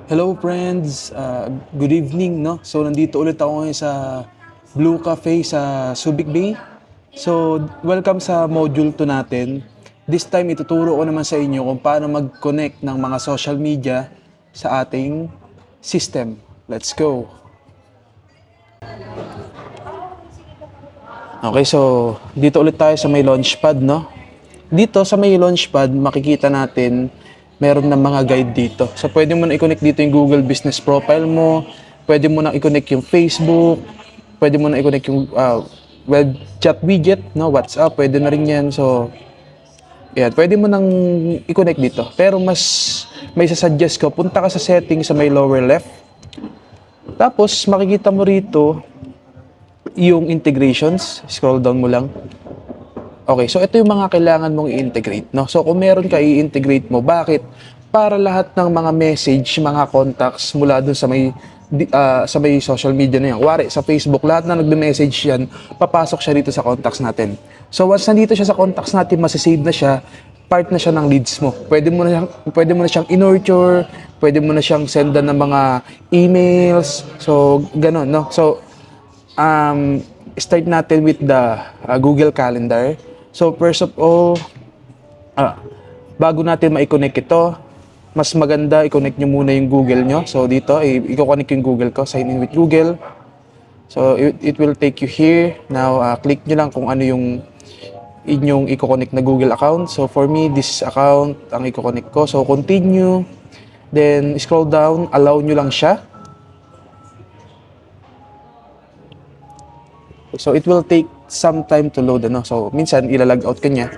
Hello friends, good evening no. So nandito ulit ako ngayon sa Blue Cafe sa Subic Bay. So welcome sa module 2 natin. This time ituturo ko naman sa inyo kung paano mag-connect ng mga social media sa ating system. Let's go. Okay, so dito ulit tayo sa may launchpad no. Dito sa may launchpad makikita natin meron ng mga guide dito. So pwede mo na i-connect dito yung Google Business Profile mo, pwede mo na i-connect yung Facebook, pwede mo na i-connect yung web chat widget, no, WhatsApp, pwede na rin yan. So yan, pwede mo nang i-connect dito. Pero mas may sasuggest ko, punta ka sa settings sa may lower left. Tapos makikita mo rito yung integrations, scroll down mo lang. Okay, so ito yung mga kailangan mong i-integrate, no? So kung meron ka i-integrate mo, bakit? Para lahat ng mga message, mga contacts mula dun sa may social media na yan. Wari, sa Facebook, lahat na nagme-message yan, papasok siya dito sa contacts natin. So once nandito siya sa contacts natin, masasave na siya, part na siya ng leads mo. Pwede mo na siyang in-nurture, pwede mo na siyang sendan ng mga emails. So ganun, no? So start natin with the Google Calendar. So first of all, bago natin ma-connect ito, mas maganda i-connect nyo muna yung Google nyo. So dito, i-connect yung Google ko, sign in with Google. So it will take you here. Now, click nyo lang kung ano yung inyong i-connect na Google account. So for me, this account ang i-connect ko. So continue. Then scroll down, allow nyo lang siya. So it will take some time to load, ano. So minsan ila-log out ka niya.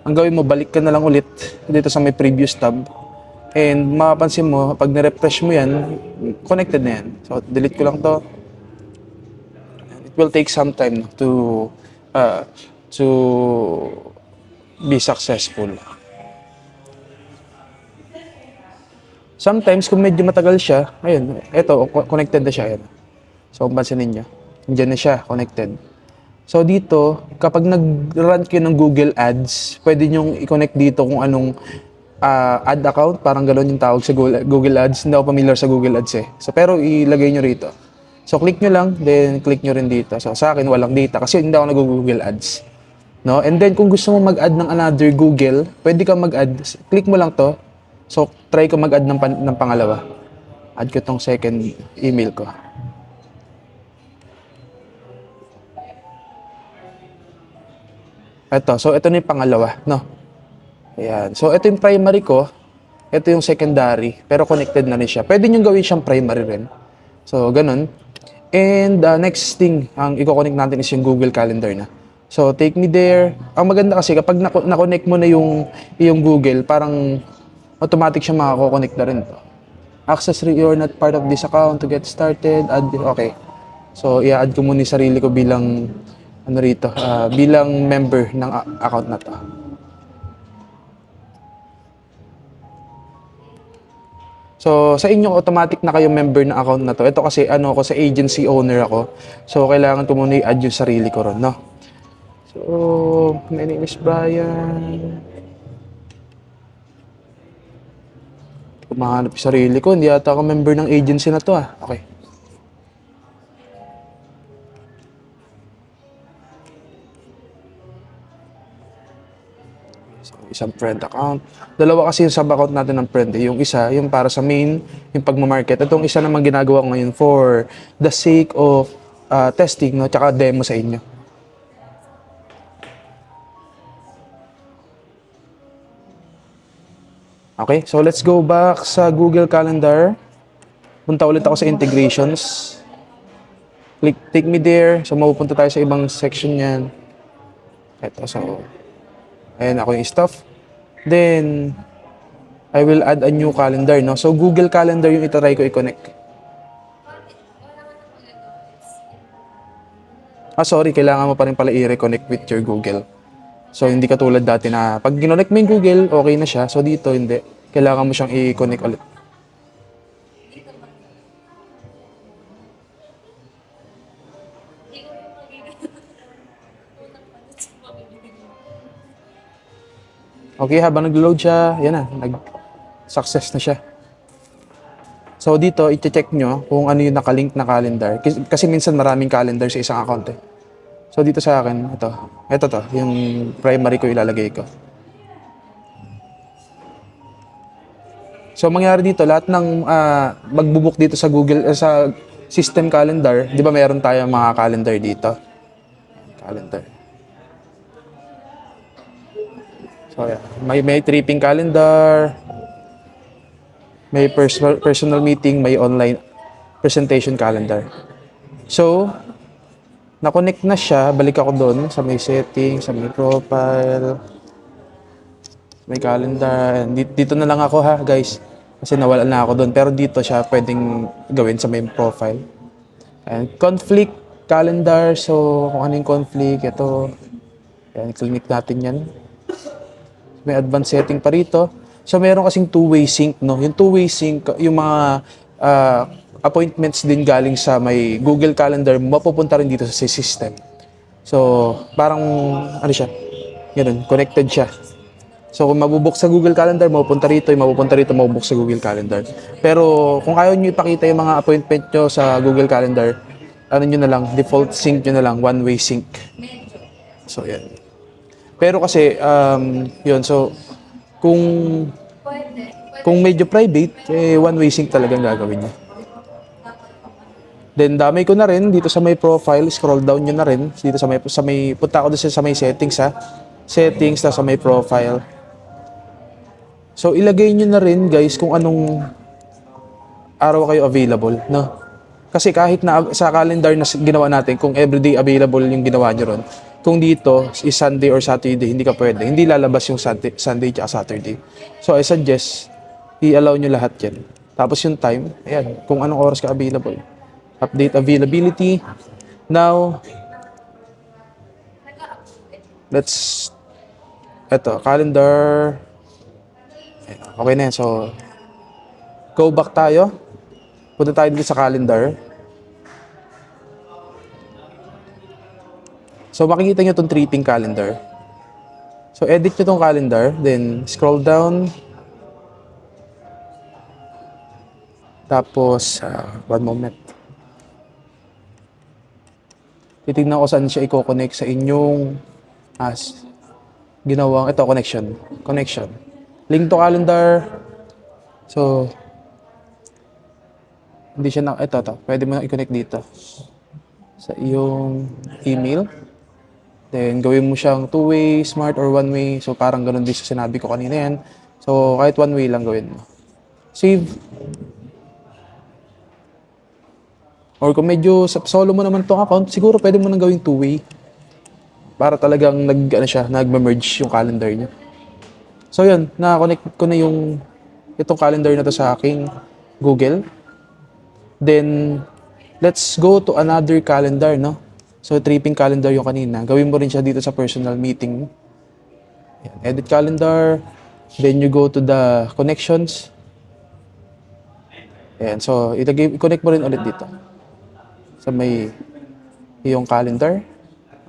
Ang gawin mo, balik ka na lang ulit dito sa may previous tab. And mapapansin mo, pag na-refresh mo yan, connected na yan. So delete ko lang to. It will take some time to be successful. Sometimes kung medyo matagal siya, ayun, eto, connected na siya. Yan. So kung pansinin nyo, nandiyan na siya, connected. So dito, kapag nag-run kayo ng Google Ads, pwede nyo i-connect dito kung anong ad account, parang gano'n yung tawag sa Google Ads. Hindi ako familiar sa Google Ads eh. So pero ilagay nyo rito. So click nyo lang, then click nyo rin dito. So sa akin walang data kasi hindi ako nag-Google Ads. No? And then kung gusto mo mag-add ng another Google, pwede kang mag-add. Click mo lang to. So try ko mag-add ng pangalawa. Add ko tong second email ko. So ito na yung pangalawa, no? Ayan. So ito yung primary ko, ito yung secondary, pero connected na rin siya. Pwede nyo gawin siyang primary rin. So ganun. And next thing, ang i-connect natin is yung Google Calendar na. So take me there. Ang maganda kasi kapag na-connect mo na yung Google, parang automatic siya makakonect na rin to. Access you're not part of this account to get started. Okay. So i-add ko muna yung sarili ko bilang bilang member ng account na to. So, sa inyo, automatic na kayo member ng account na to. Ito kasi, ako sa agency owner ako. So, kailangan ko muna i-add yung sarili ko ron, no? So, my name is Brian. Kung mahanap yung sarili ko, hindi ata ako member ng agency na to, Okay. So, isang friend account. Dalawa kasi yung sub-account natin ng friend. Yung isa, yung para sa main, yung pagmamarket. Itong isa naman ginagawa ko ngayon for the sake of testing, no? Tsaka demo sa inyo. Okay, so let's go back sa Google Calendar. Punta ulit ako sa integrations. Click, take me there. So, mapupunta tayo sa ibang section yan. Ito, so, ayan ako yung stuff. Then, I will add a new calendar, no? So, Google Calendar yung itaray ko i-connect. Sorry, kailangan mo pa rin pala i-reconnect with your Google. So, hindi katulad dati na pag ginonect mo yung Google, okay na siya. So, dito, hindi. Kailangan mo siyang i-connect ulit. Okay, habang nag-load siya, yan na, nag-success na siya. So dito, i-check nyo kung ano yung nakalink na calendar. Kasi minsan maraming calendar sa isang account eh. So dito sa akin, ito. Ito to, yung primary ko ilalagay ko. So mangyari dito, lahat ng magbubook dito sa Google, sa system calendar, di ba meron tayong mga calendar dito? Calendar. So yeah, may tripping calendar, may personal meeting, may online presentation calendar. So, na-connect na siya, balik ako doon sa may settings, sa may profile, may calendar. Dito na lang ako ha, guys. Kasi nawala na ako doon. Pero dito siya pwedeng gawin sa may profile. And conflict calendar. So, kung ano yung conflict, ito. Ayan, click natin yan. May advanced setting pa rito. So, meron kasing two-way sync, no? Yung two-way sync, yung mga appointments din galing sa may Google Calendar, mapupunta rin dito sa system. So, parang, ano siya? Ganun, connected siya. So, kung mabubuk sa Google Calendar, mapupunta rito, mabubuk sa Google Calendar. Pero, kung ayaw nyo ipakita yung mga appointment nyo sa Google Calendar, ano nyo na lang, default sync nyo na lang, one-way sync. So, yan. Pero kasi, yun, so, kung medyo private, one-way sync talagang gagawin niya. Then, damay ko na rin dito sa may profile, scroll down nyo na rin. Dito sa may punta ako doon sa may settings ha. Settings, sa may profile. So, ilagay nyo na rin guys kung anong araw kayo available, no? Kasi kahit na sa calendar na ginawa natin, kung everyday available yung ginawa nyo ron, kung dito is Sunday or Saturday, hindi ka pwede. Hindi lalabas yung Sunday at Saturday. So, I suggest, i-allow nyo lahat yan. Tapos yung time, ayan, kung anong oras ka available. Update availability. Now, eto, calendar. Okay na yan. So, go back tayo. Punta tayo dito sa calendar. So, makikita nyo itong tripping calendar. So, edit nyo itong calendar. Then, scroll down. Tapos, one moment. Titignan ko saan siya i-connect sa inyong ginawang, ito, connection. Link to calendar. So, hindi siya na, ito, pwede mo na i-connect dito sa iyong email. Then, gawin mo siyang two-way, smart, or one-way. So, parang ganun din sa sinabi ko kanina yan. So, kahit one-way lang gawin mo. Save. Or kung medyo solo mo naman itong account, siguro pwede mo nang gawing two-way. Para talagang nag-merge yung calendar niya. So, yun. Na-connect ko na itong calendar na to sa aking Google. Then, let's go to another calendar, no? So, tripping calendar yung kanina. Gawin mo rin siya dito sa personal meeting. Yan. Edit calendar. Then, you go to the connections. Ayan. So, i-connect mo rin ulit dito. Sa may iyong calendar.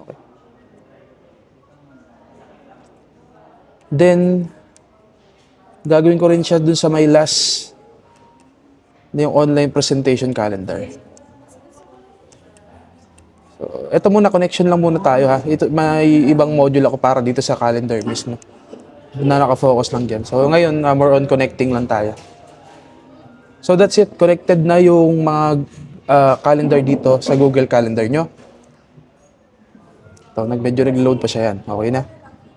Okay. Then, gagawin ko rin siya dun sa may last yung online presentation calendar. So, ito muna, connection lang muna tayo ha. Ito, may ibang module ako para dito sa calendar mismo. Na nakafocus lang dyan. So, ngayon, more on connecting lang tayo. So, that's it. Connected na yung mga calendar dito sa Google Calendar nyo. So, medyo nag-load pa siya yan. Okay na.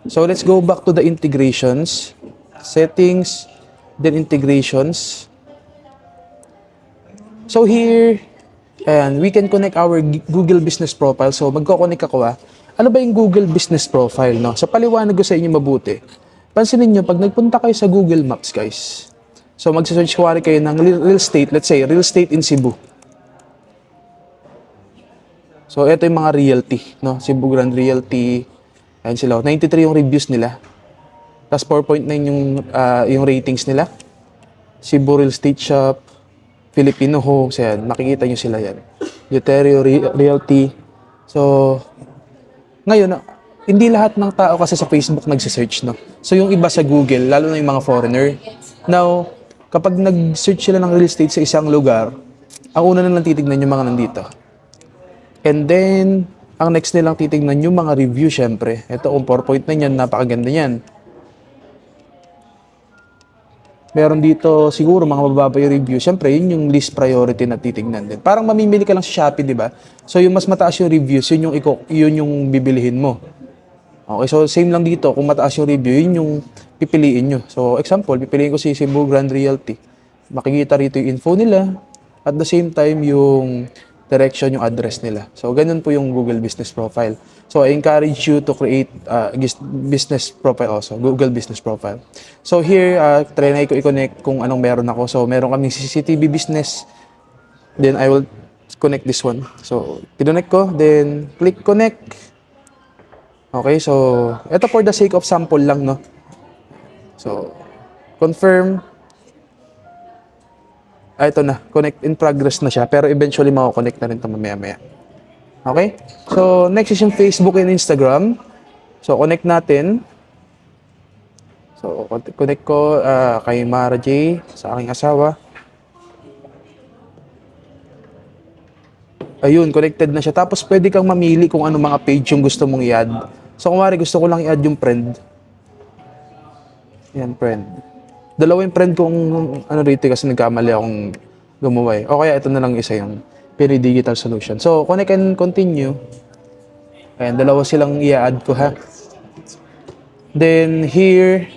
So, let's go back to the integrations. Settings, then integrations. So, here, and we can connect our Google Business Profile. So, magko-connect ako ha. Ano ba yung Google Business Profile, no? Sa paliwanag ko sa inyo mabuti. Pansinin nyo, pag nagpunta kayo sa Google Maps, guys. So, magsa-search kayo ng real estate. Let's say, real estate in Cebu. So, ito yung mga realty, no? Cebu Grand Realty. Ayan sila. 93 yung reviews nila. Tapos 4.9 yung ratings nila. Cebu Real Estate Shop. Filipino Homes. Ayan. Makikita nyo sila yan. Deuterio Realty. So, ngayon, hindi lahat ng tao kasi sa Facebook nagsisearch, no? So, yung iba sa Google, lalo na yung mga foreigner. Now, Kapag nag-search sila ng real estate sa isang lugar, ang una nilang titignan yung mga nandito. And then, ang next nilang titignan yung mga review, syempre. Ito, kung 4.9 yan, napakaganda yan. Meron dito siguro mga mababa yung review. Syempre, yun yung least priority na titignan din. Parang mamimili ka lang sa Shopee, di ba? So, yung mas mataas yung reviews, yun yung bibilihin mo. Okay, so same lang dito. Kung mataas yung review, yun yung pipiliin nyo. So, example, pipiliin ko si Cebu Grand Realty. Makikita rito yung info nila. At the same time, yung direction, yung address nila. So, ganun po yung Google Business Profile. So, I encourage you to create business profile also, Google Business Profile. So, here, try na ko i-connect kung anong meron ako. So, meron kaming CCTV business. Then, I will connect this one. So, kinonnect ko. Then, click connect. Okay, so, ito for the sake of sample lang, no? So, confirm. Ito na, connect in progress na siya, pero eventually mako-connect na rin ito mamaya-maya. Okay? So, next is yung Facebook and Instagram. So, connect natin. So, connect ko kay Mara J, sa aking asawa. Ayun, connected na siya. Tapos, pwede kang mamili kung ano mga page yung gusto mong i-add. So, kung mari, gusto ko lang i-add yung friend. Yan, friend. Dalawa yung friend kong ano rito kasi nagkamali akong gumawa eh. O kaya ito na lang isa yung Piri Digital Solution. So, connect and continue. Ayan, dalawa silang i-add ko ha. Then, here,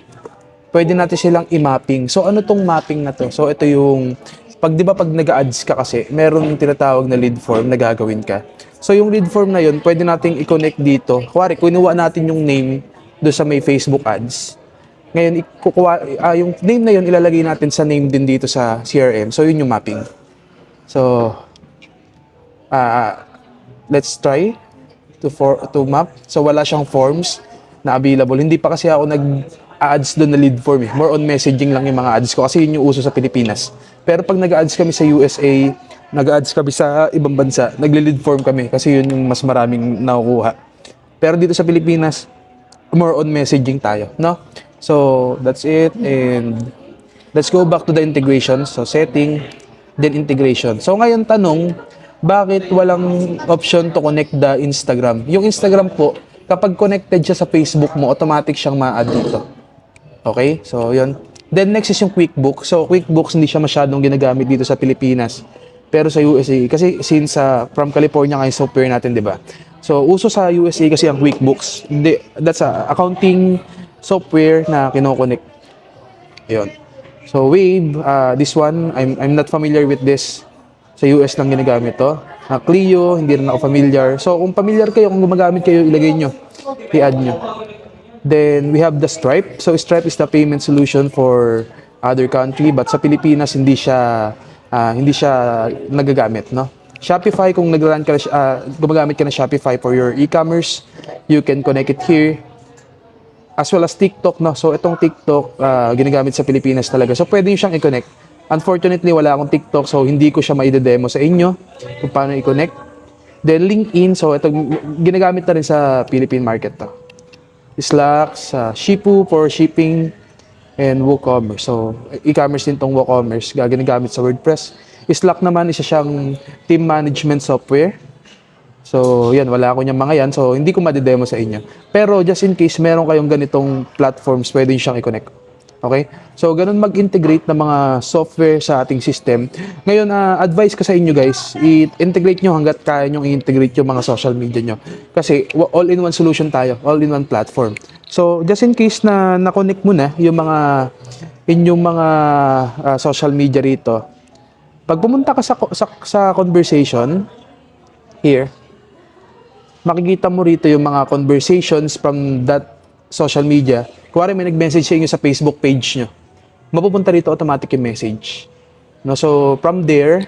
pwede natin silang i-mapping. So, ano tong mapping na to? So, ito yung, di ba pag nag-ads ka kasi, meron tinatawag na lead form na gagawin ka. So, yung lead form na yun, pwede nating i-connect dito. Kuwari, kunuha natin yung name doon sa may Facebook ads. Ngayon, yung name na yun, ilalagay natin sa name din dito sa CRM. So, yun yung mapping. So, let's try to map. So, wala siyang forms na available. Hindi pa kasi ako nag-ads doon na lead form. Eh. More on messaging lang yung mga ads ko kasi yun yung uso sa Pilipinas. Pero pag nag-ads kami sa USA, nag-ads kami sa ibang bansa, nagle-lead form kami kasi yun yung mas maraming nakukuha. Pero dito sa Pilipinas, more on messaging tayo, no? So, that's it. And let's go back to the integration. So, setting, then integration. So, ngayon tanong, bakit walang option to connect the Instagram? Yung Instagram po, kapag connected siya sa Facebook mo, automatic siyang ma-add dito. Okay? So, yun. Then, next is yung QuickBooks. So, QuickBooks hindi siya masyadong ginagamit dito sa Pilipinas. Pero sa USA, kasi since from California ngayon software natin, di ba? So, uso sa USA kasi ang QuickBooks. That's accounting software na kino-connect. Ayun. So, Wave, this one, I'm not familiar with this. Sa US lang ginagamit to. Clio, hindi rin ako familiar. So, kung familiar kayo, kung gumagamit kayo, ilagay nyo. I-add nyo. Then, we have the Stripe. So, Stripe is the payment solution for other country. But sa Pilipinas, hindi siya nagagamit, no? Shopify, kung gumagamit ka ng Shopify for your e-commerce, you can connect it here. As well as TikTok, no? So, itong TikTok, ginagamit sa Pilipinas talaga. So, pwede nyo siyang i-connect. Unfortunately, wala akong TikTok, so hindi ko siya maide-demo sa inyo kung paano i-connect. Then, LinkedIn. So, ito, ginagamit na rin sa Philippine market to. Slack, Shipu for shipping, and WooCommerce. So, e-commerce din tong WooCommerce, ginagamit sa WordPress. Slack naman, isa siyang team management software. So, yan, wala ako niyang mga yan. So, hindi ko madidemo sa inyo. Pero, just in case meron kayong ganitong platforms, pwede nyo siyang i-connect. Okay? So, ganun mag-integrate ng mga software sa ating system. Ngayon, advice ko sa inyo guys, i-integrate nyo hanggat kaya nyo i-integrate yung mga social media nyo. Kasi, all-in-one solution tayo. All-in-one platform. So, just in case na na-connect mo na yung inyong mga social media rito, pag pumunta ka sa conversation, here, makikita mo rito yung mga conversations from that social media. Kuwari may nag-message sa inyo sa Facebook page nyo, mapupunta rito automatic yung message. No, so, from there,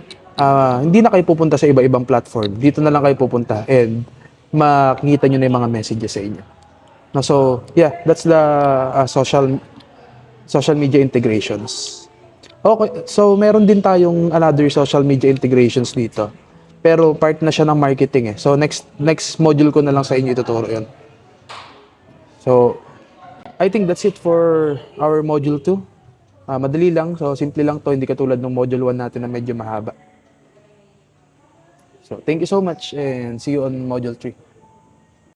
hindi na kayo pupunta sa iba-ibang platform. Dito na lang kayo pupunta and makikita nyo na yung mga messages sa inyo. No, so, yeah, that's the social media integrations. Okay, so meron din tayong another social media integrations dito. Pero part na siya ng marketing eh. So next module ko na lang sa inyo ituturo 'yon. So I think that's it for our module 2. Madali lang. So, simple lang to. Hindi katulad ng module 1 natin na medyo mahaba. So, thank you so much and see you on module 3.